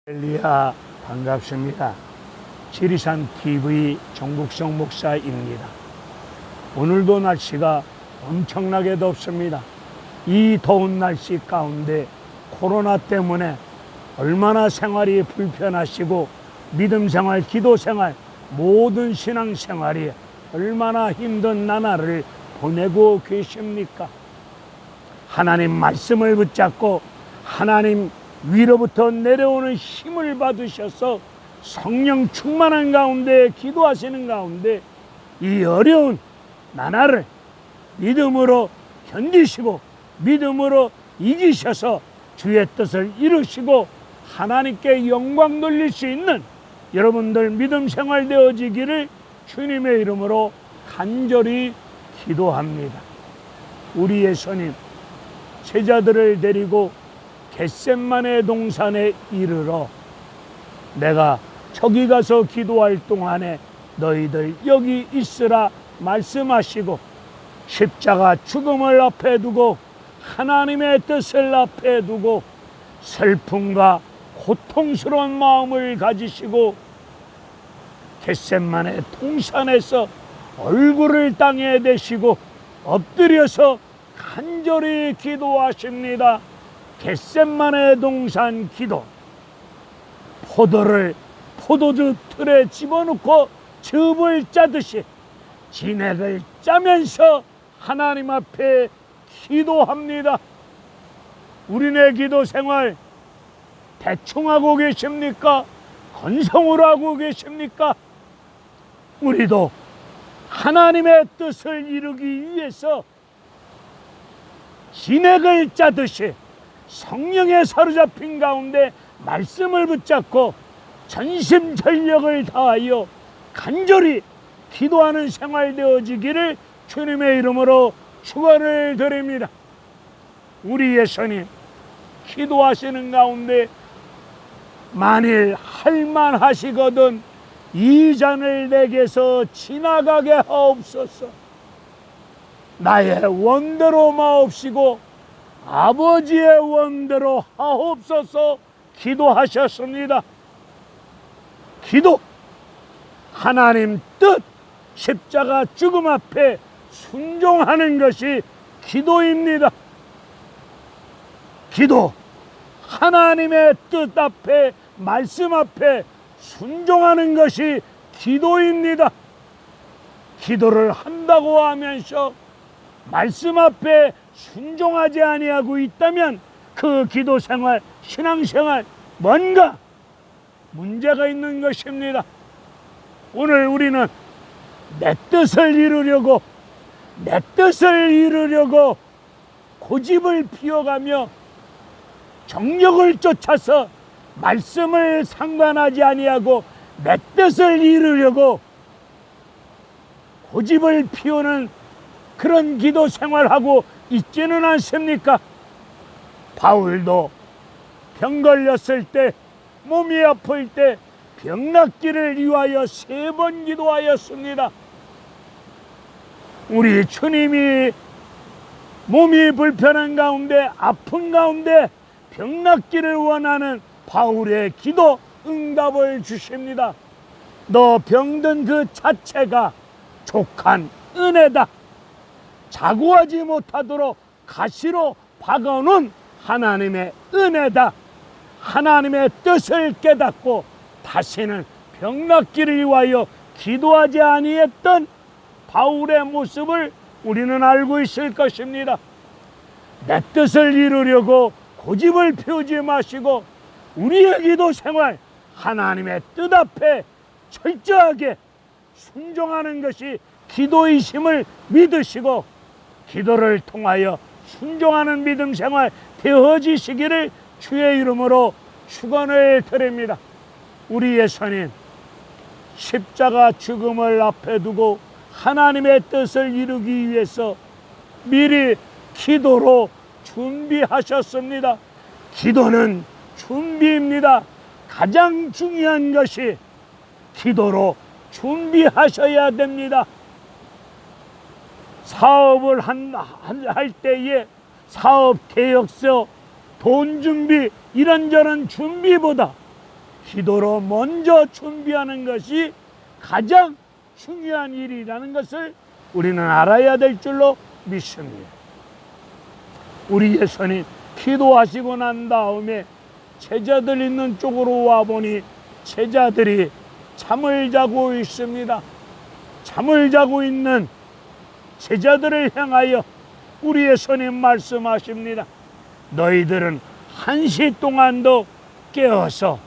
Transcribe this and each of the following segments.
할렐루야, 반갑습니다. 지리산 TV 정국성 목사입니다. 오늘도 날씨가 엄청나게 덥습니다. 이 더운 날씨 가운데 코로나 때문에 얼마나 생활이 불편하시고 믿음 생활, 기도 생활, 모든 신앙 생활이 얼마나 힘든 나날을 보내고 계십니까? 하나님 말씀을 붙잡고 하나님 위로부터 내려오는 힘을 받으셔서 성령 충만한 가운데 기도하시는 가운데 이 어려운 나날을 믿음으로 견디시고 믿음으로 이기셔서 주의 뜻을 이루시고 하나님께 영광 돌릴 수 있는 여러분들 믿음 생활 되어지기를 주님의 이름으로 간절히 기도합니다. 우리 예수님 제자들을 데리고 겟셋마네 동산에 이르러 내가 저기 가서 기도할 동안에 너희들 여기 있으라 말씀하시고 십자가 죽음을 앞에 두고 하나님의 뜻을 앞에 두고 슬픔과 고통스러운 마음을 가지시고 겟셋마네 동산에서 얼굴을 땅에 대시고 엎드려서 간절히 기도하십니다. 겟셋마네 동산 기도. 포도를 포도주 틀에 집어넣고 즙을 짜듯이 진액을 짜면서 하나님 앞에 기도합니다. 우리네 기도 생활 대충 하고 계십니까? 건성으로 하고 계십니까? 우리도 하나님의 뜻을 이루기 위해서 진액을 짜듯이 성령에 사로잡힌 가운데 말씀을 붙잡고 전심전력을 다하여 간절히 기도하는 생활 되어지기를 주님의 이름으로 축원을 드립니다. 우리 예수님 기도하시는 가운데 만일 할만하시거든 이 잔을 내게서 지나가게 하옵소서. 나의 원대로 마옵시고 아버지의 원대로 하옵소서 기도하셨습니다. 기도, 하나님 뜻, 십자가 죽음 앞에 순종하는 것이 기도입니다. 기도, 하나님의 뜻 앞에, 말씀 앞에 순종하는 것이 기도입니다. 기도를 한다고 하면서 말씀 앞에 순종하지 아니하고 있다면 그 기도 생활, 신앙 생활 뭔가 문제가 있는 것입니다. 오늘 우리는 내 뜻을 이루려고 고집을 피워가며 정력을 쫓아서 말씀을 상관하지 아니하고 내 뜻을 이루려고 고집을 피우는 그런 기도 생활하고 있지는 않습니까? 바울도 병 걸렸을 때, 몸이 아플 때 병 낫기를 위하여 3번 기도하였습니다. 우리 주님이 몸이 불편한 가운데, 아픈 가운데 병 낫기를 원하는 바울의 기도 응답을 주십니다. 너 병든 그 자체가 족한 은혜다. 자고하지 못하도록 가시로 박아놓은 하나님의 은혜다. 하나님의 뜻을 깨닫고 다시는 병 낫기를 위하여 기도하지 아니했던 바울의 모습을 우리는 알고 있을 것입니다. 내 뜻을 이루려고 고집을 피우지 마시고 우리의 기도 생활, 하나님의 뜻 앞에 철저하게 순종하는 것이 기도이심을 믿으시고 기도를 통하여 순종하는 믿음 생활 되어지시기를 주의 이름으로 축원을 드립니다. 우리 예수님 십자가 죽음을 앞에 두고 하나님의 뜻을 이루기 위해서 미리 기도로 준비하셨습니다. 기도는 준비입니다. 가장 중요한 것이 기도로 준비하셔야 됩니다. 사업을 할 때에 사업 계획서, 돈 준비, 이런저런 준비보다 기도로 먼저 준비하는 것이 가장 중요한 일이라는 것을 우리는 알아야 될 줄로 믿습니다. 우리 예수님 기도하시고 난 다음에 제자들 있는 쪽으로 와보니 제자들이 잠을 자고 있습니다. 잠을 자고 있는 제자들을 향하여 우리 예수님 말씀하십니다. 너희들은 1시 동안도 깨어서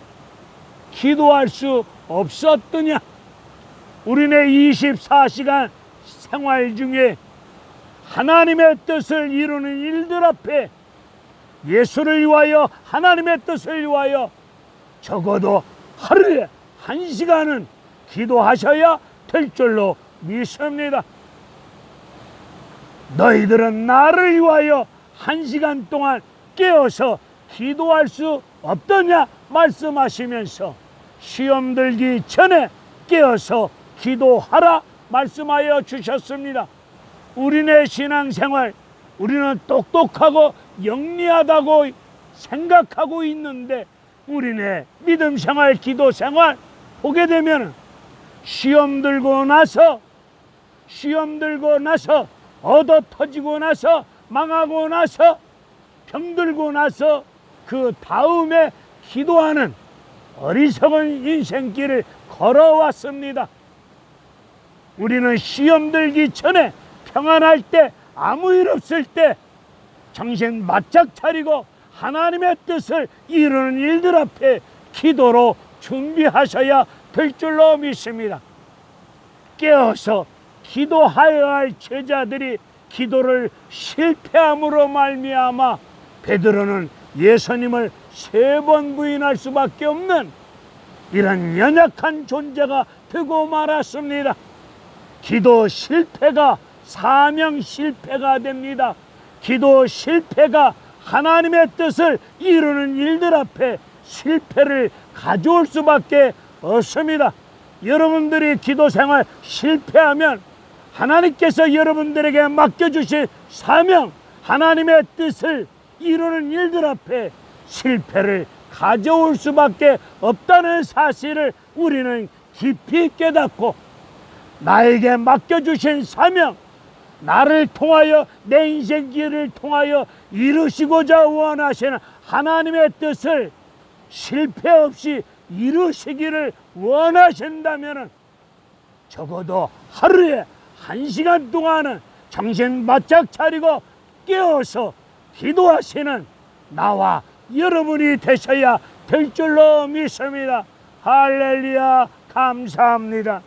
기도할 수 없었더냐? 우리네 24시간 생활 중에 하나님의 뜻을 이루는 일들 앞에 예수를 위하여 하나님의 뜻을 위하여 적어도 하루에 1시간은 기도하셔야 될 줄로 믿습니다. 너희들은 나를 위하여 1시간 동안 깨어서 기도할 수 없더냐 말씀하시면서 시험 들기 전에 깨어서 기도하라 말씀하여 주셨습니다. 우리네 신앙생활, 우리는 똑똑하고 영리하다고 생각하고 있는데 우리네 믿음생활, 기도생활 보게 되면 시험 들고 나서 얻어 터지고 나서 망하고 나서 병들고 나서 그 다음에 기도하는 어리석은 인생길을 걸어왔습니다. 우리는 시험 들기 전에 평안할 때, 아무 일 없을 때 정신 바짝 차리고 하나님의 뜻을 이루는 일들 앞에 기도로 준비하셔야 될 줄로 믿습니다. 깨어서 기도하여야 할 제자들이 기도를 실패함으로 말미암아 베드로는 예수님을 3번 부인할 수밖에 없는 이런 연약한 존재가 되고 말았습니다. 기도 실패가 사명 실패가 됩니다. 기도 실패가 하나님의 뜻을 이루는 일들 앞에 실패를 가져올 수밖에 없습니다. 여러분들이 기도 생활 실패하면 하나님께서 여러분들에게 맡겨주신 사명, 하나님의 뜻을 이루는 일들 앞에 실패를 가져올 수밖에 없다는 사실을 우리는 깊이 깨닫고 나에게 맡겨주신 사명, 나를 통하여 내 인생 길을 통하여 이루시고자 원하시는 하나님의 뜻을 실패 없이 이루시기를 원하신다면 적어도 하루에 1시간 동안은 정신 바짝 차리고 깨어서 기도하시는 나와 여러분이 되셔야 될 줄로 믿습니다. 할렐루야, 감사합니다.